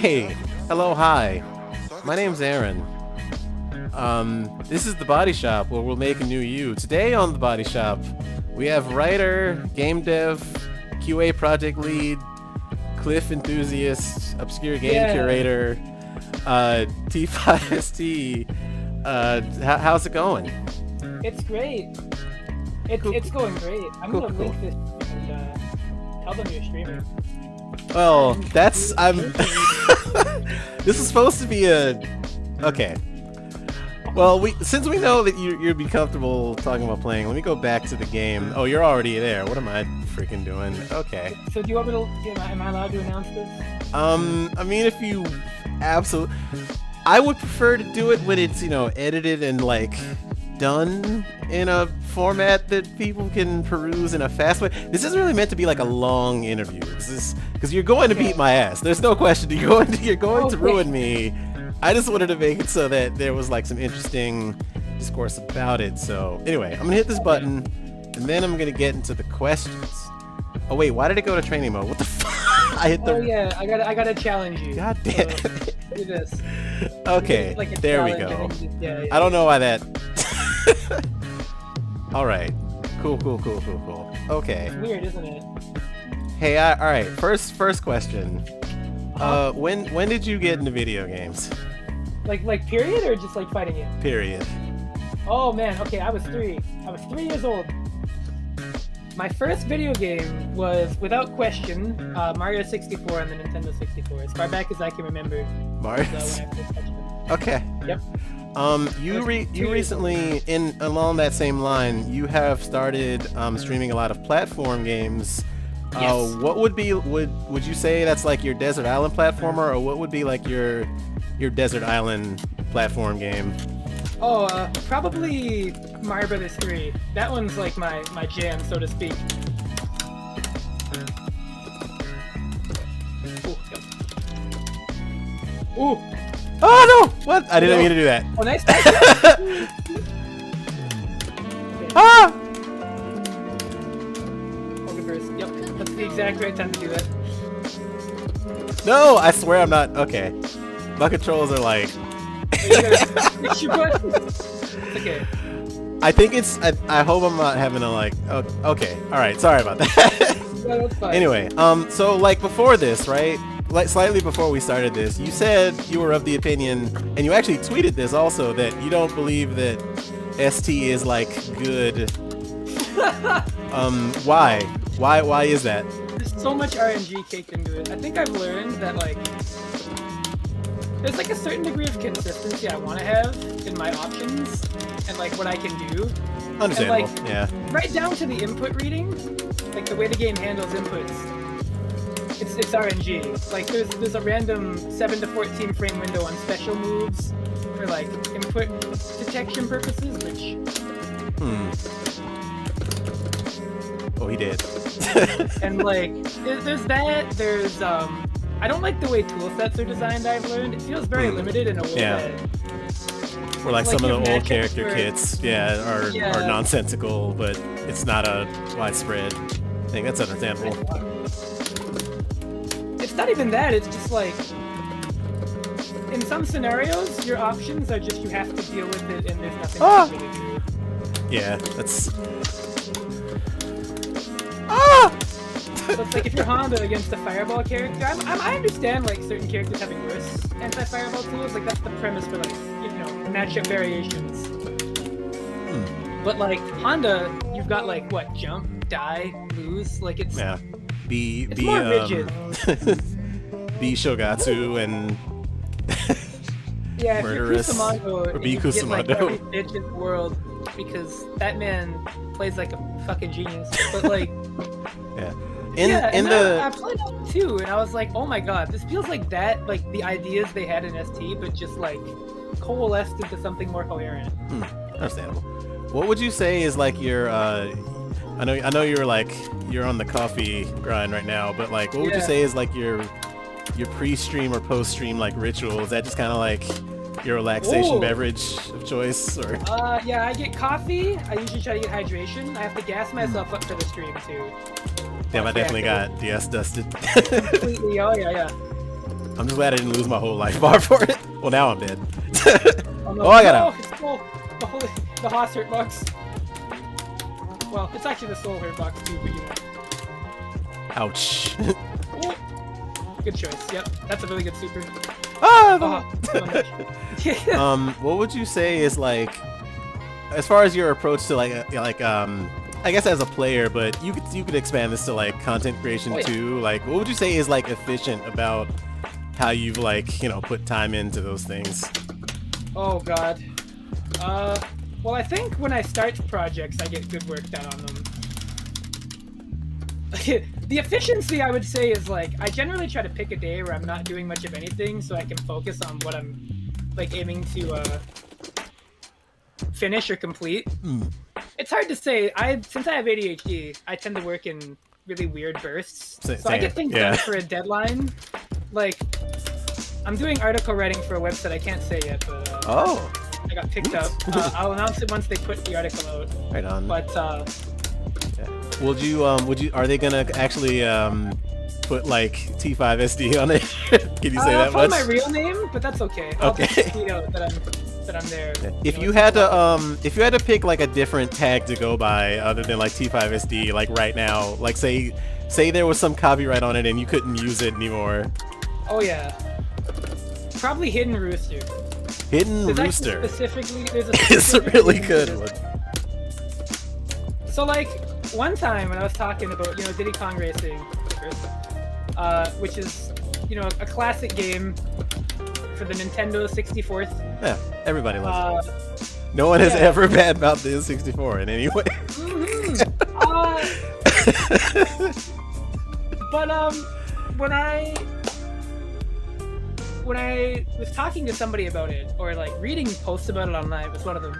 Hey, hello, hi. My name's Aaron. This is the Body Shop, where we'll make a new you. Today on the Body Shop, we have writer, game dev, QA project lead, Cliff enthusiast, obscure game curator, T5ST. How's it going? It's great. It's going great. I'm gonna link this and tell them you're streaming. Well, this is supposed to be a... Okay. Well, since we know that you'd be comfortable talking about playing, let me go back to the game. Oh, you're already there. What am I freaking doing? Okay. So do you want me to... Am I allowed to announce this? I mean, if you... Absolutely... I would prefer to do it when it's, edited and, like, done in a format that people can peruse in a fast way. This isn't really meant to be like a long interview. This is because you're going to beat my ass. There's no question. You're going to ruin me. I just wanted to make it so that there was like some interesting discourse about it. So anyway, I'm gonna hit this button, and then I'm gonna get into the questions. Oh wait, why did it go to training mode? What the fuck? I hit the... Oh yeah, I gotta challenge you. God damn it. Do this. Okay, like there we go. Yeah. I don't know why that... Alright. Cool. Okay. It's weird, isn't it? Hey, alright. First question. When did you get into video games? Like period, or just like fighting it? Period. Oh man, okay, I was 3. I was 3 years old. My first video game was, without question, Mario 64 on the Nintendo 64. As far back as I can remember. Mario? When I first touched it. Okay. Yep. You recently, along that same line, you have started streaming a lot of platform games. Yes. What would you say that's like your Desert Island platformer, or what would be like your Desert Island platform game? Oh, probably Mario Brothers 3. That one's like my jam, so to speak. Ooh, yep. Ooh. Oh no! What? I didn't mean to do that. Oh, nice. Ah! Reverse. Yep, that's the exact right time to do that. No, I swear I'm not. Okay. My controls are like... It's your button. It's okay. I think it's... I hope I'm not having to like... Oh, okay. Alright, sorry about that. No, that's fine. Anyway, so like before this, right? Like slightly before we started this, you said you were of the opinion, and you actually tweeted this also, that you don't believe that ST is like good. Why? Why is that? There's so much RNG caked into it. I think I've learned that like there's like a certain degree of consistency I want to have in my options and like what I can do. Understandable. And, like, yeah. Right down to the input reading, like the way the game handles inputs. It's RNG. Like there's a random 7 to 14 frame window on special moves for like input detection purposes, which. Oh, he did. And like there's that. There's I don't like the way tool sets are designed. I've learned it feels very limited in a way that. Or like some of the old character kits, are nonsensical, but it's not a widespread thing. That's understandable. It's not even that, it's just like, in some scenarios, your options are just you have to deal with it and there's nothing you can really do. Yeah, that's... So it's like if you're Honda against a fireball character, I understand like certain characters having worse anti-fireball tools, like that's the premise for like, matchup variations. But like, Honda, you've got like, what, jump, die, lose, like it's... Yeah. It's more rigid. Be Shogatsu and yeah, Murderous, if you're Kusamando, or be you get like Kusamando. every bitch in the world because that man plays like a fucking genius. But like, I played it too, and I was like, oh my god, this feels like that, like the ideas they had in ST, but just like coalesced into something more coherent. Understandable. What would you say is like your I know you're on the coffee grind right now, but like, what would you say is like your pre-stream or post-stream like ritual? Is that just kind of like your relaxation beverage of choice, or? Yeah, I get coffee. I usually try to get hydration. I have to gas myself up for the stream too. Damn, I definitely got DS dusted. Completely, oh yeah. I'm just glad I didn't lose my whole life bar for it. Well, now I'm dead. Oh, no. Oh, I got out. It's cool. The Haas hurt box. Well, it's actually the soul hurt box too, but you know. Ouch. Good choice. Yep, that's a really good super. Ah! Oh, What would you say is like, as far as your approach to like I guess as a player, but you could expand this to like content creation too. Like, what would you say is like efficient about how you've like, you know, put time into those things? Oh god. Well, I think when I start projects, I get good work done on them. The efficiency, I would say, is like I generally try to pick a day where I'm not doing much of anything, so I can focus on what I'm like aiming to finish or complete. It's hard to say. Since I have ADHD, I tend to work in really weird bursts, so I get things done for a deadline. Like, I'm doing article writing for a website I can't say yet, but I got picked up. I'll announce it once they put the article out. Right on. But are they gonna actually put like T5SD on it? Can you say that much? I'll my real name, but that's okay. I'll just tweet out that I'm there. If you had to pick like a different tag to go by other than like T5SD, like right now, like say there was some copyright on it and you couldn't use it anymore. Oh yeah. Probably Hidden Rooster. Hidden Rooster. There's a It's a really good one. So like one time when I was talking about, you know, Diddy Kong Racing, which is, you know, a classic game for the Nintendo 64th. Yeah, everybody loves it. No one has ever badmouthed the N64 in any way. But when I was talking to somebody about it, or like reading posts about it online, it was one of them.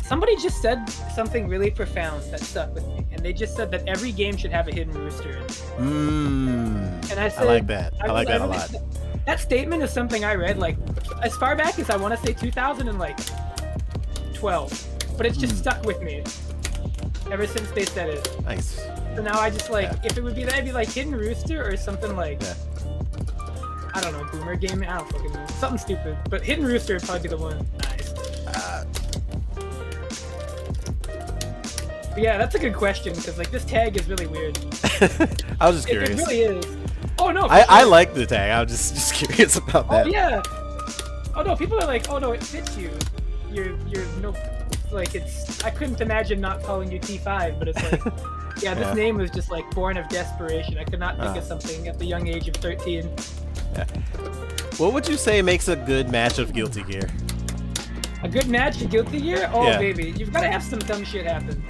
Somebody just said something really profound that stuck with me, and they just said that every game should have a hidden rooster in it. And I said, I like that. I like that a lot. That statement is something I read like as far back as I want to say 2012, but it's just stuck with me ever since they said it. Nice. So now I just like if it would be that, it'd be like Hidden Rooster or something like I don't know, Boomer Gaming. I don't fucking know, something stupid. But Hidden Rooster would probably be the one. Nice. But yeah, that's a good question because like this tag is really weird. I was just curious. It really is. Oh no! I like the tag. I was just curious about that. Oh yeah. Oh no! People are like, oh no, it fits you. You're no, like it's. I couldn't imagine not calling you T5, but it's like, yeah, this name was just like born of desperation. I could not think of something at the young age of 13. Yeah. What would you say makes a good match of Guilty Gear? A good match of Guilty Gear? Oh baby, you've got to have some dumb shit happen.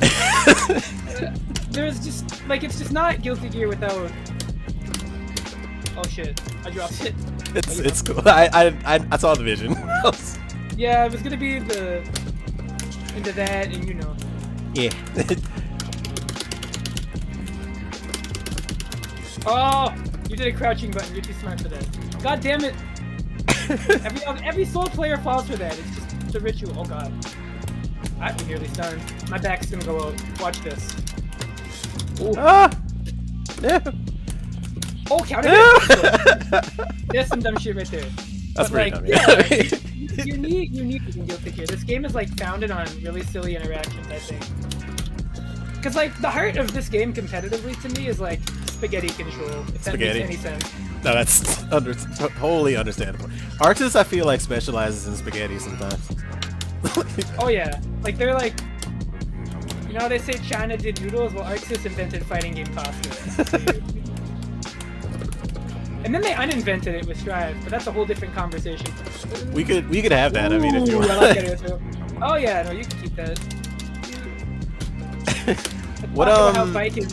There's just like it's just not Guilty Gear without. Oh shit! I dropped it. It's cool. I saw the vision. Yeah, it was gonna be into that, and you know. Yeah. Oh, you did a crouching button. You're too smart for that. God damn it! every soul player falls for that. It's just a ritual. Oh god. I'm nearly stunned. My back's gonna go out. Watch this. Ooh. Ah! Yeah. Oh, counter hit! There's some dumb shit right there. That's pretty dumb. Yeah, you need Guilty Gear. This game is like founded on really silly interactions, I think. Because like the heart of this game competitively to me is like spaghetti control. If that makes any sense. No, that's wholly understandable. Arctis, I feel like specializes in spaghetti sometimes. Oh yeah, like they're like, you know how they say China did noodles? Well, Arctis invented fighting game pasta. And then they uninvented it with Strive, but that's a whole different conversation. We could have that. I mean, if you want. Oh yeah, no, you can keep that. What how Viking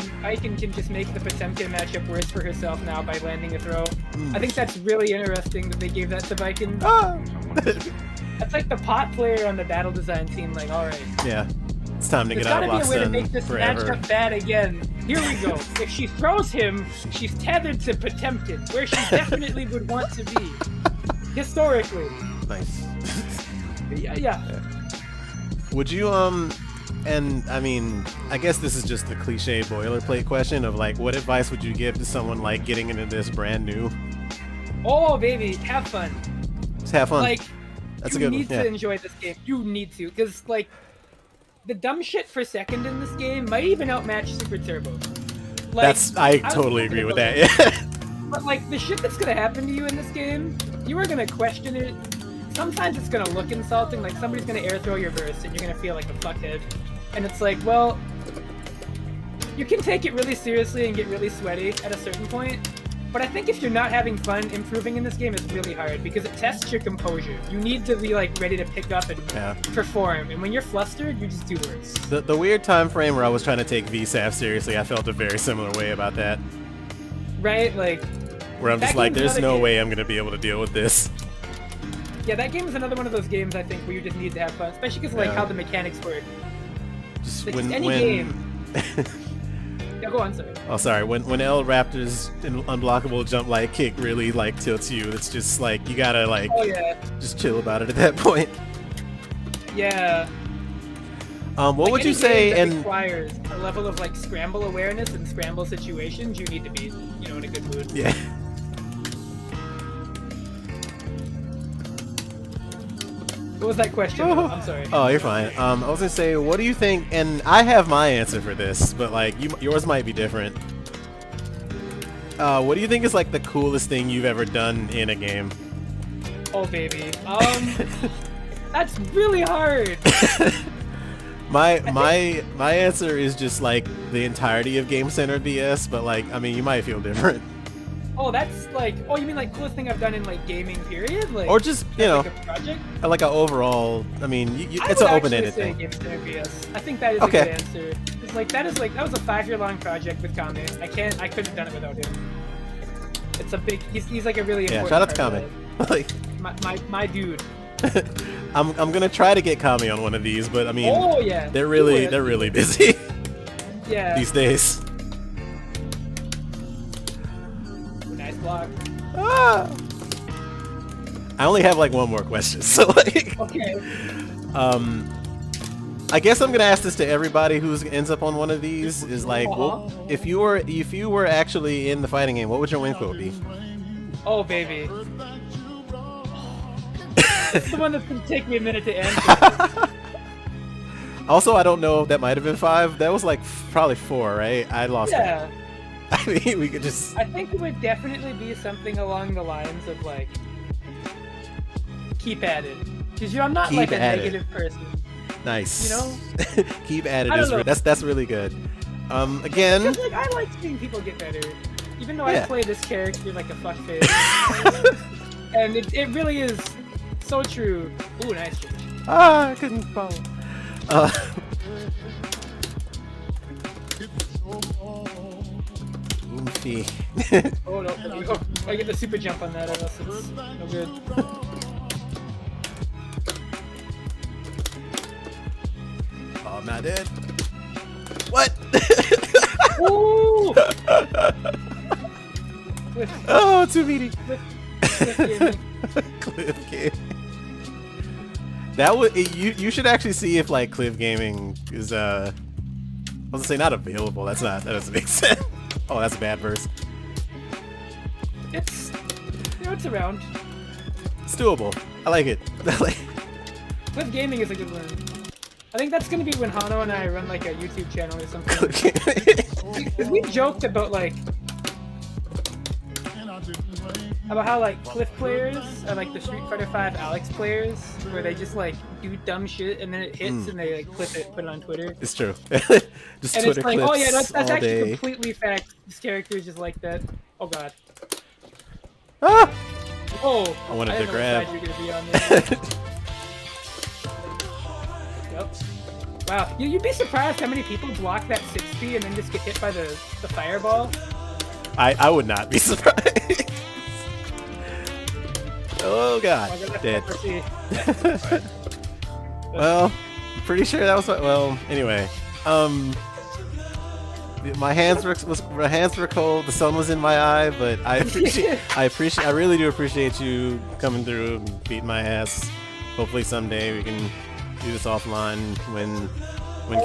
can just make the Potemkin matchup worse for herself now by landing a throw. I think that's really interesting that they gave that to Viking. That's like the pot player on the battle design team. Like, all right. Yeah. It's time to get out of There's gotta be a way to Lockstone make this forever. matchup bad again. Here we go. If she throws him, she's tethered to Potemkin, where she definitely would want to be. Historically. Nice. Yeah. Would you, and I mean, I guess this is just the cliche boilerplate question of like, what advice would you give to someone like getting into this brand new? Oh baby, have fun. Just have fun. Like, That's a you good one. need to enjoy this game. You need to, because like, the dumb shit per second in this game might even outmatch Super Turbo. Like, I totally agree with that. Yeah. But like the shit that's gonna happen to you in this game, you are gonna question it. Sometimes it's gonna look insulting, like somebody's gonna air throw your burst and you're gonna feel like a fuckhead. And it's like, well, you can take it really seriously and get really sweaty at a certain point. But I think if you're not having fun, improving in this game is really hard because it tests your composure. You need to be like ready to pick up and perform. And when you're flustered, you just do worse. The weird time frame where I was trying to take VSAF seriously, I felt a very similar way about that. Right? Like, where I'm just like, there's no way I'm gonna be able to deal with this. Yeah, that game is another one of those games I think where you just need to have fun, especially because like how the mechanics work. Just like, when any game. Yeah, go on, sorry. Oh, sorry. When L Raptor's unblockable jump like kick really like tilts you, it's just like you gotta like just chill about it at that point. Yeah. What like would you say? That and requires a level of like scramble awareness and scramble situations. You need to be, you know, in a good mood. Yeah. What was that question? I'm sorry. Oh, you're fine. I was gonna say, what do you think? And I have my answer for this, but like yours might be different. What do you think is like the coolest thing you've ever done in a game? Oh baby, that's really hard. My answer is just like the entirety of Game Center BS, but like I mean you might feel different. Oh, that's like, oh, you mean like coolest thing I've done in like gaming period, like, or just you know, like a project, like an overall. I mean, it's an open-ended thing. Game Center BS. I think that is a good answer. It's like that was a 5-year-long project with Kame. I couldn't have done it without him. It's a big. He's like a really important. Shout out to Kame. Like my dude. I'm gonna try to get Kami on one of these, but I mean, they're really busy. Yeah. These days. Nice block. Ah! I only have like one more question, so like. Okay. I guess I'm gonna ask this to everybody who ends up on one of these. Is like, well, if you were actually in the fighting game, what would your win quote be? Oh baby. It's the one that's gonna take me a minute to answer. Also, I don't know. That might have been 5. That was like probably 4, right? I lost. Yeah. I mean, we could just. I think it would definitely be something along the lines of like, keep at it, because I'm not like a negative person. Nice. You know. Keep at it. That's really good. Again. Because like I like seeing people get better, even though I play this character like a fuckface. And it really is. So true. Ooh, nice change. Ah, I couldn't follow. Oofy. Oh no, there we go. I get the super jump on that, or else it's no good. Oh, I'm not dead. What? Ooh! Oh, too meaty. Cliff Gaming. That would you should actually see if like Cliff Gaming is I was gonna say not available. That doesn't make sense. Oh, that's a bad verse. It's it's around. It's doable. I like it. Cliff Gaming is a good one. I think that's gonna be when Hano and I run like a YouTube channel or something. Because we joked about like how like Cliff players are like the Street Fighter V Alex players, where they just like do dumb shit and then it hits and they like clip it, put it on Twitter. It's true. Just and Twitter it's like, clips oh yeah, that's actually day. completely fact. This character is just like that. Oh god. Ah! Oh, I wanted to know grab. What side you're gonna be on there. Yep. Wow, you'd be surprised how many people block that 6P and then just get hit by the fireball. I would not be surprised. Oh god, dead. Well, I'm pretty sure that was well. Anyway, my hands were cold. The sun was in my eye, but I really do appreciate you coming through and beating my ass. Hopefully someday we can do this offline when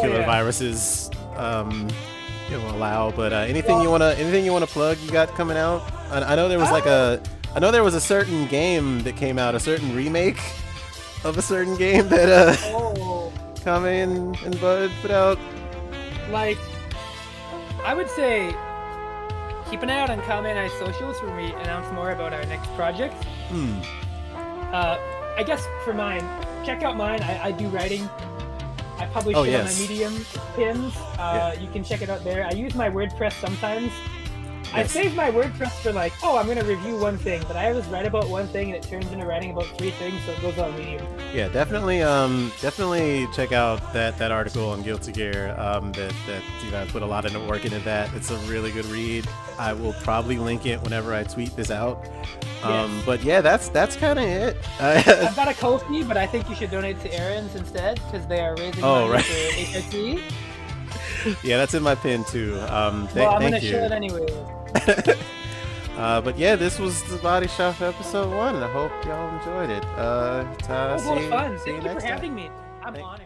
killer viruses allow. But anything you wanna plug you got coming out? I know there was like a I know there was a certain game that came out, a certain remake of a certain game that Oh, Kame and Bud put out. like, I would say keep an eye out on Kame and I's socials when we announce more about our next project. I guess for mine, check out mine. I do writing. I publish Oh, it on yes. my Medium pins. Yeah. You can check it out there. I use my WordPress sometimes. I Yes. save my WordPress for like, oh, I'm gonna review one thing, but I always write about one thing and it turns into writing about 3 things, so it goes on Medium. Yeah, definitely check out that article on Guilty Gear. That you know, I put a lot of work into that. It's a really good read. I will probably link it whenever I tweet this out. Yes. But yeah, that's kind of it. I've got a Ko-fi, but I think you should donate to Aaron's instead because they are raising money right. for HRT. Yeah, that's in my pin too. Well, I'm Thank gonna you. show it anyway. But yeah, this was the Body Shop episode 1. I hope y'all enjoyed it. It was a lot of fun. See you Thank you next for time. having me. I'm Thank- honored.